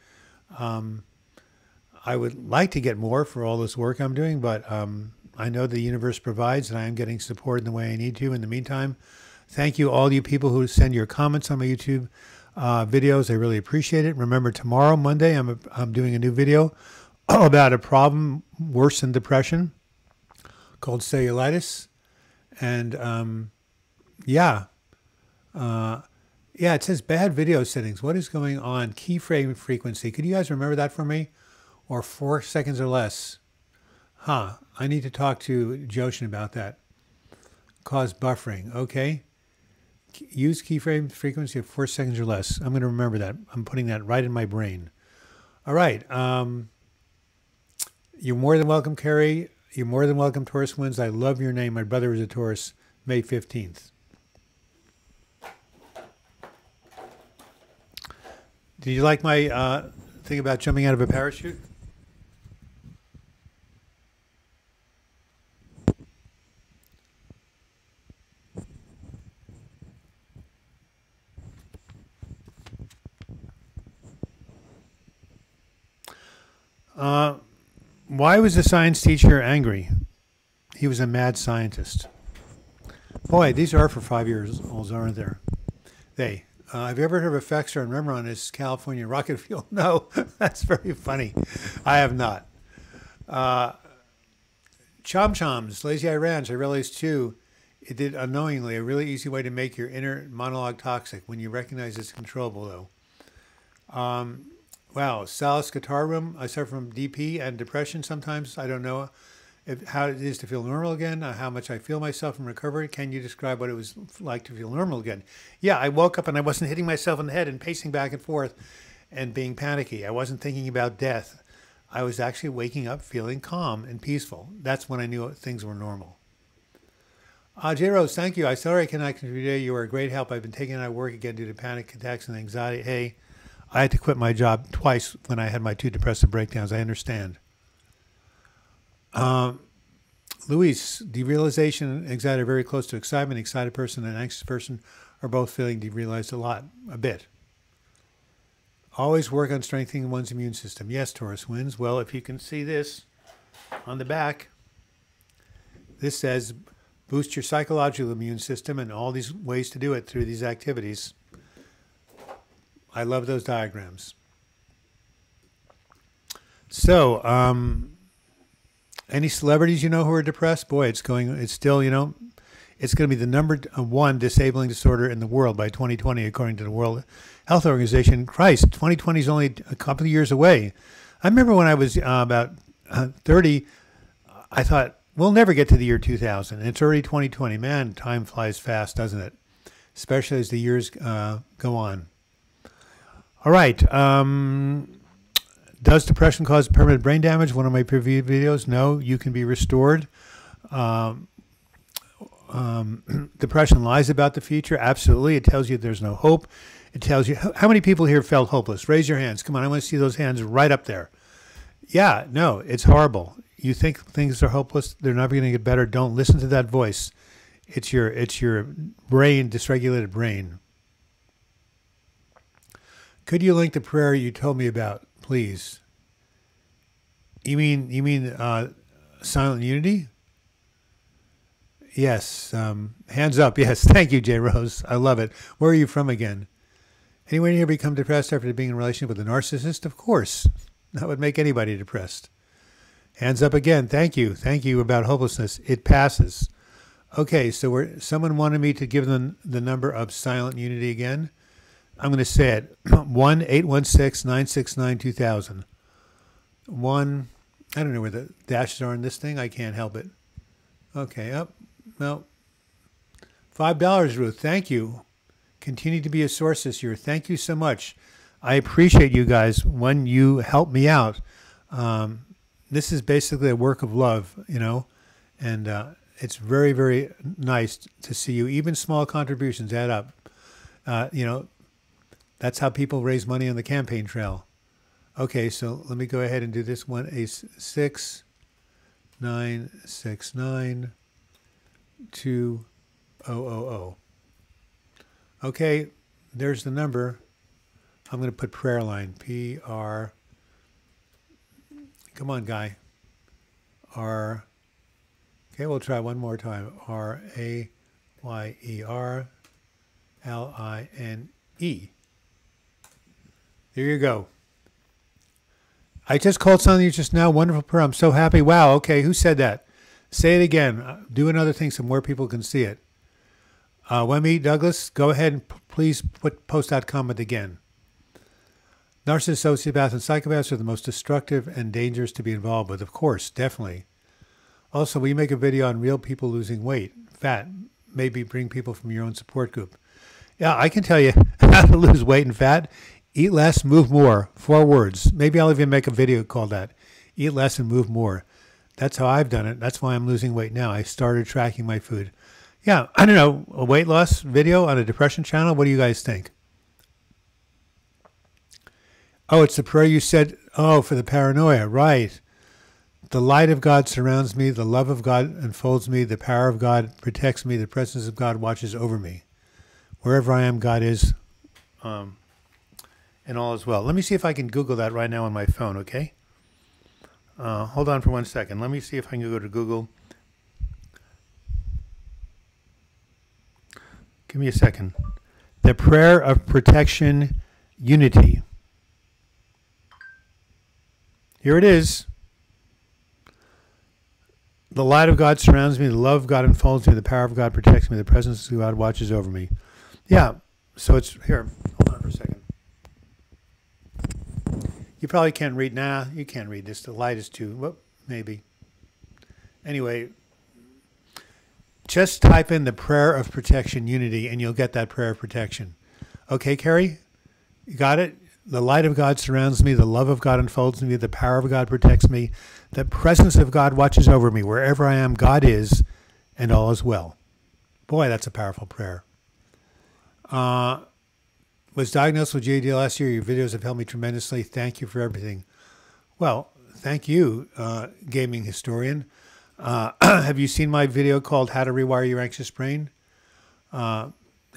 I would like to get more for all this work I'm doing, but I know the universe provides, and I am getting support in the way I need to. In the meantime, thank you, all you people who send your comments on my YouTube videos. I really appreciate it. Remember, tomorrow, Monday, I'm doing a new video about a problem worse than depression called cellulitis. And yeah, it says bad video settings. What is going on? Keyframe frequency. Could you guys remember that for me? Or 4 seconds or less? I need to talk to Joshin about that. Cause buffering. Okay. Use keyframe frequency of 4 seconds or less. I'm going to remember that. I'm putting that right in my brain. All right. You're more than welcome, Carrie. You're more than welcome, Taurus Winds. I love your name. My brother is a Taurus. May 15th. Did you like my thing about jumping out of a parachute? Why was the science teacher angry? He was a mad scientist. Boy, these are for 5-year-olds, aren't there? Have you ever heard of effects on Remember on his California rocket fuel? No, that's very funny. I have not. Chom Choms, Lazy Eye Ranch, I realized too, it did unknowingly a really easy way to make your inner monologue toxic when you recognize it's controllable, though. Wow, Sal's guitar room. I suffer from DP and depression sometimes. I don't know how it is to feel normal again, how much I feel myself in recovery. Can you describe what it was like to feel normal again? Yeah, I woke up and I wasn't hitting myself in the head and pacing back and forth and being panicky. I wasn't thinking about death. I was actually waking up feeling calm and peaceful. That's when I knew things were normal. J. Rose, thank you. I sorry I cannot contribute today. You are a great help. I've been taking out of work again due to panic attacks and anxiety. Hey, I had to quit my job twice when I had my 2 depressive breakdowns. I understand. Luis, derealization and anxiety are very close to excitement. Excited person and anxious person are both feeling derealized a bit. Always work on strengthening one's immune system. Yes, Taurus Winds. Well, if you can see this on the back, this says boost your psychological immune system and all these ways to do it through these activities. I love those diagrams. So, any celebrities you know who are depressed? Boy, it's still, it's going to be the number 1 disabling disorder in the world by 2020, according to the World Health Organization. Christ, 2020 is only a couple of years away. I remember when I was about 30, I thought, we'll never get to the year 2000. And it's already 2020. Man, time flies fast, doesn't it? Especially as the years go on. All right. Does depression cause permanent brain damage? One of my previous videos. No, you can be restored. Depression lies about the future. Absolutely. It tells you there's no hope. It tells you, how many people here felt hopeless? Raise your hands. Come on. I want to see those hands right up there. Yeah, no, it's horrible. You think things are hopeless. They're never going to get better. Don't listen to that voice. It's your brain, dysregulated brain. Could you link the prayer you told me about, please? You mean silent unity? Yes. Hands up. Yes. Thank you, J. Rose. I love it. Where are you from again? Anyone here become depressed after being in a relationship with a narcissist? Of course. That would make anybody depressed. Hands up again. Thank you. Thank you about hopelessness. It passes. Okay, so someone wanted me to give them the number of silent unity again. I'm going to say it. 1-816-969-2000. One, I don't know where the dashes are in this thing. I can't help it. Okay, up. No. $5, Ruth. Thank you. Continue to be a source this year. Thank you so much. I appreciate you guys when you help me out. This is basically a work of love, you know, and it's very, very nice to see you. Even small contributions add up. You know, that's how people raise money on the campaign trail. Okay, so let me go ahead and do this one. 1-866-969-2000. Okay, there's the number. I'm going to put prayer line. P-R. Come on, guy. R. Okay, we'll try one more time. RAYERLINE. There you go. I just called something just now. Wonderful prayer. I'm so happy. Wow. Okay, who said that? Say it again. Do another thing so more people can see it. Wemmy Douglas, go ahead and please post that comment again. Narcissists, sociopaths, and psychopaths are the most destructive and dangerous to be involved with. Of course, definitely. Also, we make a video on real people losing weight, fat. Maybe bring people from your own support group. Yeah, I can tell you how to lose weight and fat. Eat less, move more. 4 words. Maybe I'll even make a video called that. Eat less and move more. That's how I've done it. That's why I'm losing weight now. I started tracking my food. Yeah, I don't know, a weight loss video on a depression channel? What do you guys think? Oh, it's the prayer you said, oh, for the paranoia, right. The light of God surrounds me, the love of God enfolds me, the power of God protects me, the presence of God watches over me. Wherever I am, God is, and all is well. Let me see if I can Google that right now on my phone, okay? Hold on for 1 second. Let me see if I can go to Google. Give me a second. The prayer of protection, unity. Here it is. The light of God surrounds me. The love of God enfolds me. The power of God protects me. The presence of God watches over me. Yeah. So it's here. Hold on for a second. You probably can't read. Nah, you can't read this. The light is too. Well, maybe. Anyway, just type in the prayer of protection, unity, and you'll get that prayer of protection. Okay, Carrie? You got it? The light of God surrounds me. The love of God enfolds me. The power of God protects me. The presence of God watches over me. Wherever I am, God is, and all is well. Boy, that's a powerful prayer. Was diagnosed with GAD last year. Your videos have helped me tremendously. Thank you for everything. Well, thank you, gaming historian. Have you seen my video called How to Rewire Your Anxious Brain?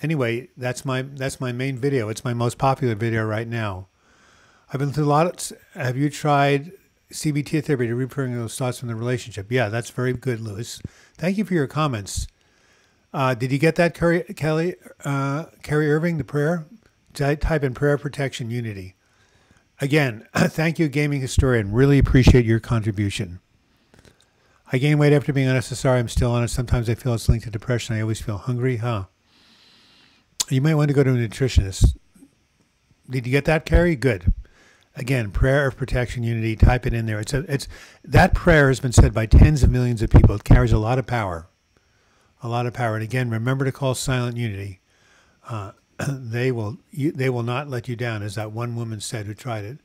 Anyway, that's my main video. It's my most popular video right now. I've been through a lot. Have you tried CBT therapy to reprogram those thoughts from the relationship? Yeah, that's very good, Lewis. Thank you for your comments. Did you get that, Carrie Irving, the prayer? Type in prayer, protection, unity. Again, thank you, gaming historian. Really appreciate your contribution. I gained weight after being on SSRI. I'm still on it. Sometimes I feel it's linked to depression. I always feel hungry. Huh? You might want to go to a nutritionist. Did you get that, Carrie? Good. Again, prayer of protection, unity. Type it in there. That prayer has been said by tens of millions of people. It carries a lot of power. A lot of power. And again, remember to call Silent Unity. They will not let you down, as that one woman said who tried it.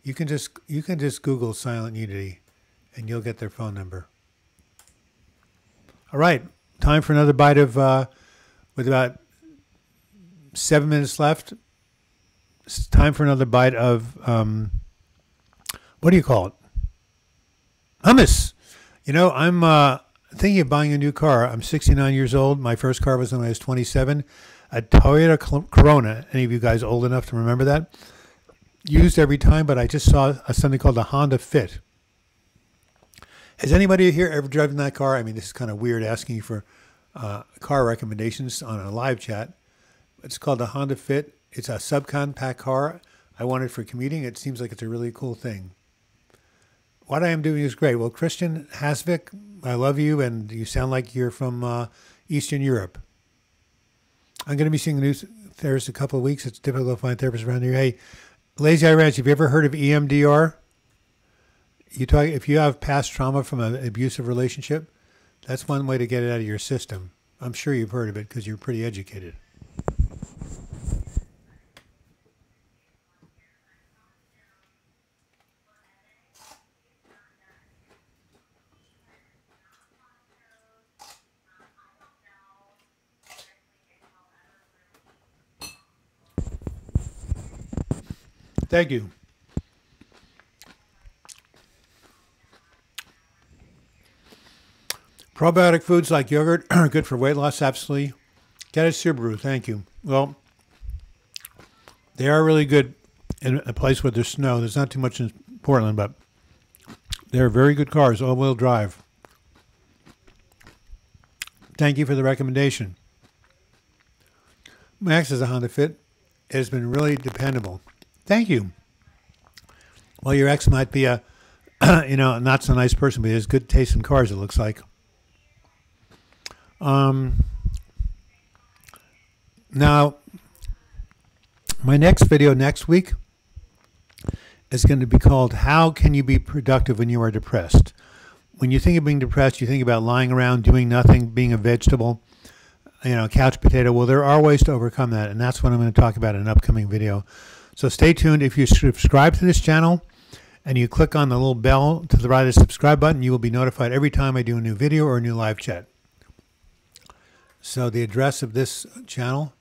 You can just Google Silent Unity, and you'll get their phone number. All right, time for another bite of. With about 7 minutes left, it's time for another bite of. What do you call it? Hummus. You know, I'm thinking of buying a new car. I'm 69 years old. My first car was when I was 27. A Toyota Corona. Any of you guys old enough to remember that? Used every time, but I just saw something called the Honda Fit. Has anybody here ever driven that car? I mean, this is kind of weird asking you for car recommendations on a live chat. It's called the Honda Fit. It's a subcompact car. I want it for commuting. It seems like it's a really cool thing. What I am doing is great. Well, Christian Hasvik, I love you, and you sound like you're from Eastern Europe. I'm going to be seeing a new there's a couple of weeks. It's difficult to find therapists around here. Hey, Lazy Eye Ranch, have you ever heard of EMDR? If you have past trauma from an abusive relationship, that's one way to get it out of your system. I'm sure you've heard of it because you're pretty educated. Thank you. Probiotic foods like yogurt are good for weight loss, absolutely. Get a Subaru, thank you. Well, they are really good in a place where there's snow. There's not too much in Portland, but they're very good cars, all-wheel drive. Thank you for the recommendation. Max is a Honda Fit. It has been really dependable. Thank you. Well, your ex might be a, not so nice person, but he has good taste in cars, it looks like. Now, my next video next week is going to be called How Can You Be Productive When You Are Depressed? When you think of being depressed, you think about lying around, doing nothing, being a vegetable, couch potato. Well, there are ways to overcome that, and that's what I'm going to talk about in an upcoming video. So stay tuned. If you subscribe to this channel and you click on the little bell to the right of the subscribe button, you will be notified every time I do a new video or a new live chat. So the address of this channel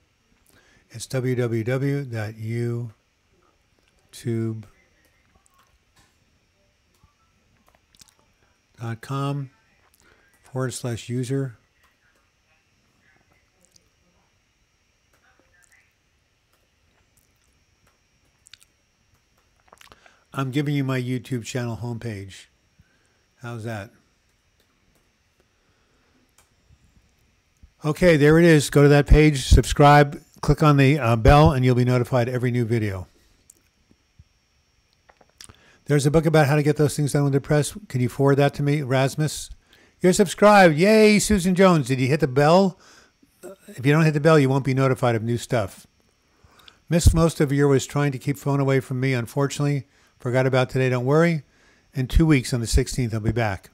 is www.youtube.com/user I'm giving you my YouTube channel homepage. How's that? Okay, there it is. Go to that page, subscribe, click on the bell, and you'll be notified every new video. There's a book about how to get those things done when depressed. Can you forward that to me, Rasmus? You're subscribed. Yay, Susan Jones. Did you hit the bell? If you don't hit the bell, you won't be notified of new stuff. Missed most of your was trying to keep phone away from me, unfortunately. Forgot about today, don't worry. In 2 weeks, on the 16th, I'll be back.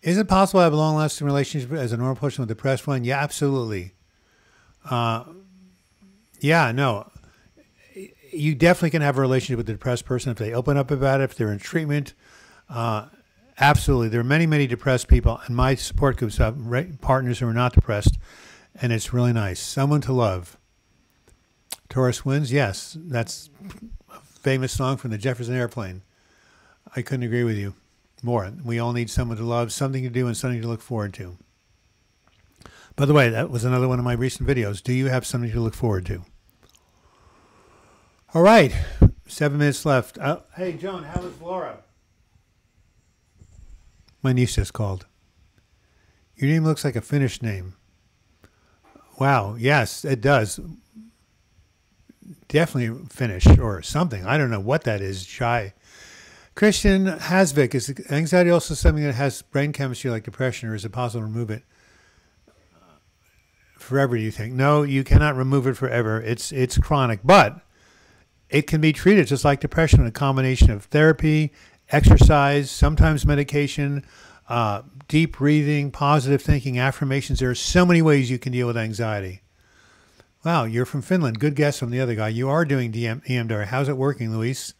Is it possible to have a long-lasting relationship as a normal person with a depressed one? Yeah, absolutely. Yeah, no. You definitely can have a relationship with a depressed person if they open up about it, if they're in treatment. Absolutely. There are many, many depressed people, and my support groups have partners who are not depressed, and it's really nice. Someone to love. Taurus wins? Yes, that's a famous song from the Jefferson Airplane. I couldn't agree with you more. We all need someone to love, something to do, and something to look forward to. By the way, that was another one of my recent videos. Do you have something to look forward to? All right, 7 minutes left. Hey, Joan, how is Laura? My niece just called. Your name looks like a Finnish name. Wow, yes, it does. Definitely Finnish or something. I don't know what that is. Shy. Christian Hasvik, is anxiety also something that has brain chemistry like depression, or is it possible to remove it forever, do you think? No, you cannot remove it forever. It's chronic, but it can be treated just like depression in a combination of therapy, exercise, sometimes medication, deep breathing, positive thinking, affirmations. There are so many ways you can deal with anxiety. Wow, you're from Finland. Good guess from the other guy. You are doing EMDR. How's it working, Luis?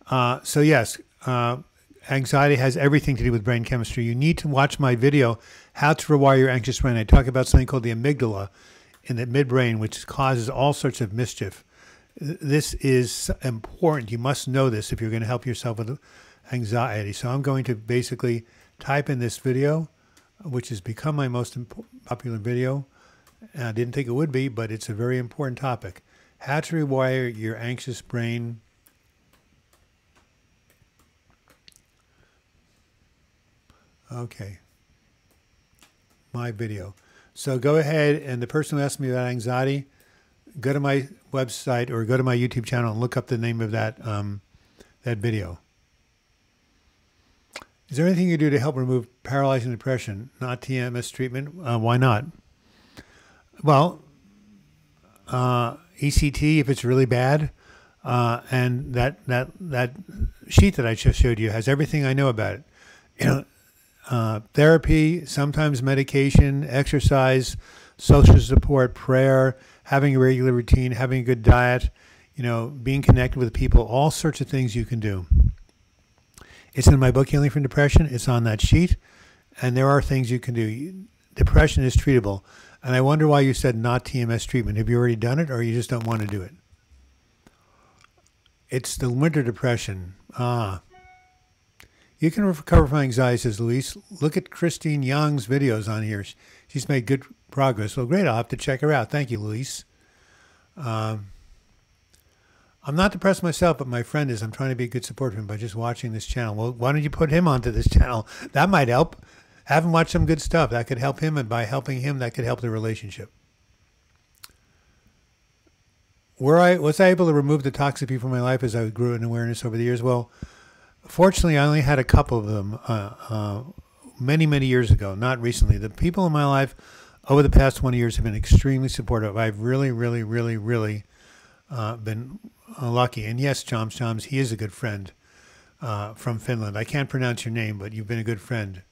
So yes, anxiety has everything to do with brain chemistry. You need to watch my video, How to Rewire Your Anxious Brain. I talk about something called the amygdala in the midbrain, which causes all sorts of mischief. This is important. You must know this if you're going to help yourself with anxiety. So I'm going to basically type in this video, which has become my most popular video. I didn't think it would be, but it's a very important topic. How to rewire your anxious brain. Okay. My video. So go ahead, and the person who asked me about anxiety, go to my website or go to my YouTube channel and look up the name of that that video. Is there anything you do to help remove paralyzing depression? Not TMS treatment? Why not? Well, ECT if it's really bad. And that sheet that I just showed you has everything I know about it. Therapy, sometimes medication, exercise, social support, prayer, having a regular routine, having a good diet, being connected with people, all sorts of things you can do. It's in my book, Healing from Depression. It's on that sheet. And there are things you can do. Depression is treatable. And I wonder why you said not TMS treatment. Have you already done it, or you just don't want to do it? It's the winter depression. You can recover from anxiety, says Luis. Look at Christine Young's videos on here. She's made good progress. Well, great. I'll have to check her out. Thank you, Luis. I'm not depressed myself, but my friend is. I'm trying to be a good support for him by just watching this channel. Well, why don't you put him onto this channel? That might help. Have him watch some good stuff. That could help him, and by helping him, that could help the relationship. Was I able to remove the toxic people from my life as I grew in awareness over the years? Well, fortunately, I only had a couple of them many, many years ago, not recently. The people in my life over the past 20 years have been extremely supportive. I've really, really, really, really been lucky. And yes, Choms, he is a good friend from Finland. I can't pronounce your name, but you've been a good friend.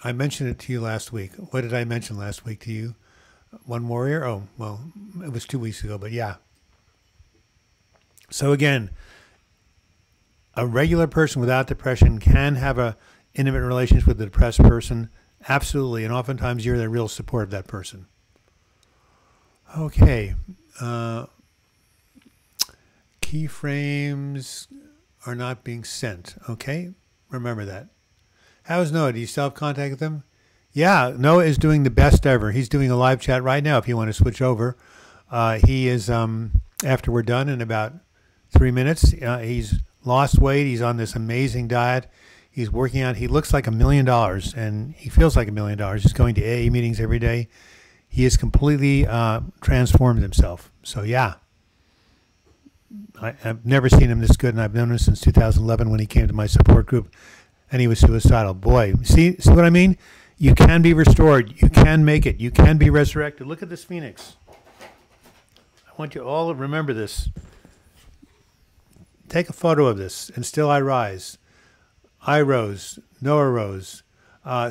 I mentioned it to you last week. What did I mention last week to you? One Warrior? Oh, well, it was 2 weeks ago, but yeah. So again, a regular person without depression can have a intimate relationship with a depressed person. Absolutely. And oftentimes you're the real support of that person. Okay. Keyframes are not being sent. Okay. Remember that. How's Noah? Do you still have contact with him? Yeah, Noah is doing the best ever. He's doing a live chat right now if you want to switch over. He is, after we're done in about 3 minutes, he's lost weight. He's on this amazing diet. He's working out. He looks like $1 million, and he feels like $1 million. He's going to AA meetings every day. He has completely transformed himself. So, yeah. I've never seen him this good, and I've known him since 2011 when he came to my support group, and he was suicidal. Boy, see what I mean? You can be restored. You can make it. You can be resurrected. Look at this phoenix. I want you all to remember this. Take a photo of this, and still I rise. I rose. Noah rose.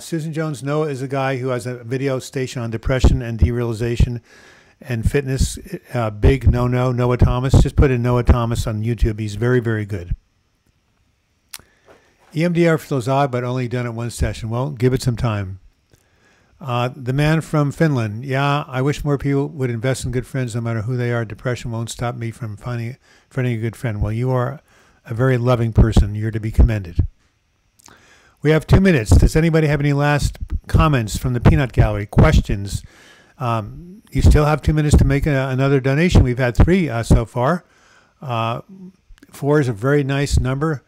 Susan Jones, Noah is a guy who has a video station on depression and derealization and fitness. Big no-no, Noah Thomas. Just put in Noah Thomas on YouTube. He's very, very good. EMDR feels odd, but only done it one session. Well, give it some time. The man from Finland. Yeah, I wish more people would invest in good friends no matter who they are. Depression won't stop me from finding a good friend. Well, you are a very loving person. You're to be commended. We have 2 minutes. Does anybody have any last comments from the Peanut Gallery? Questions? You still have 2 minutes to make another donation. We've had 3 so far. 4 is a very nice number.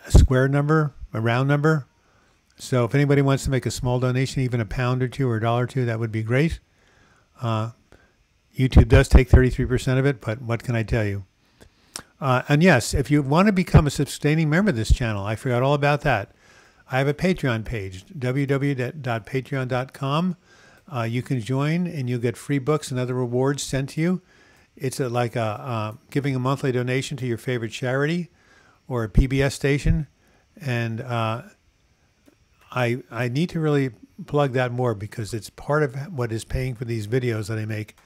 A square number, a round number. So if anybody wants to make a small donation, even £1 or 2 or $1 or 2, that would be great. YouTube does take 33% of it, but what can I tell you? And yes, if you want to become a sustaining member of this channel, I forgot all about that. I have a Patreon page, www.patreon.com. You can join and you'll get free books and other rewards sent to you. It's like giving a monthly donation to your favorite charity or a PBS station, and I need to really plug that more because it's part of what is paying for these videos that I make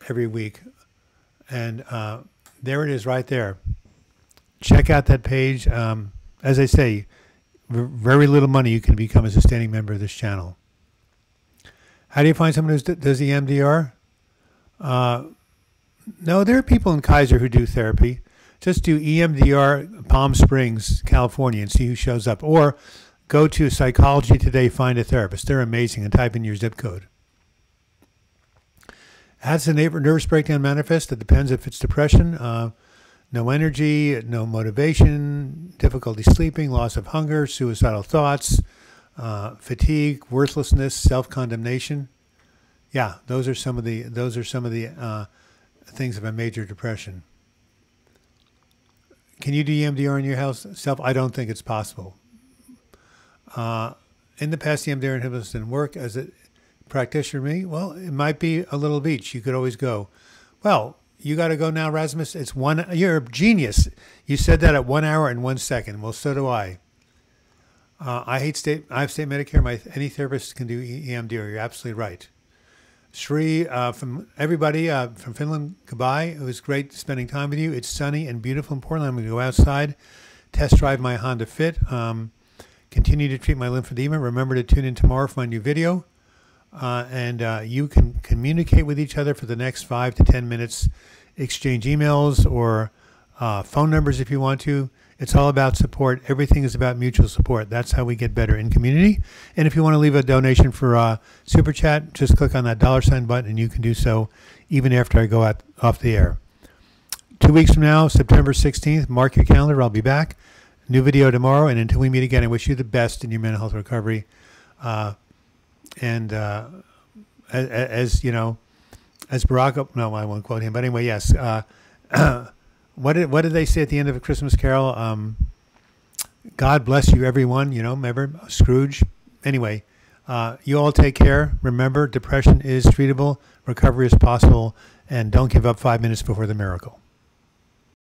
every week. And there it is right there. Check out that page. As I say, very little money you can become a sustaining member of this channel. How do you find someone who does the EMDR? No, there are people in Kaiser who do therapy. Just do EMDR Palm Springs, California, and see who shows up. Or go to Psychology Today, find a therapist. They're amazing, and type in your zip code. How does a nervous breakdown manifest? It depends if it's depression, no energy, no motivation, difficulty sleeping, loss of hunger, suicidal thoughts, fatigue, worthlessness, self-condemnation. Yeah, those are some of the things of a major depression. Can you do EMDR in your house self? I don't think it's possible. In the past, EMDR inhibitors didn't work as it practitioner me? Well, it might be a little of each. You could always go. Well, you got to go now, Rasmus. It's one. You're a genius. You said that at 1 hour and 1 second. Well, so do I. I have state Medicare. Any therapist can do EMDR. You're absolutely right. Shri, from everybody from Finland, goodbye. It was great spending time with you. It's sunny and beautiful in Portland. I'm going to go outside, test drive my Honda Fit, continue to treat my lymphedema. Remember to tune in tomorrow for my new video. And you can communicate with each other for the next 5 to 10 minutes, exchange emails or phone numbers if you want to. It's all about support. Everything is about mutual support. That's how we get better in community. And if you want to leave a donation for Super Chat, just click on that $ button and you can do so even after I go off the air. 2 weeks from now, September 16th, mark your calendar. I'll be back. New video tomorrow. And until we meet again, I wish you the best in your mental health recovery. And as you know, as Barack, no, I won't quote him, but anyway, yes. What did they say at the end of A Christmas Carol? God bless you, everyone. You know, remember Scrooge. Anyway, you all take care. Remember, depression is treatable, recovery is possible, and don't give up 5 minutes before the miracle.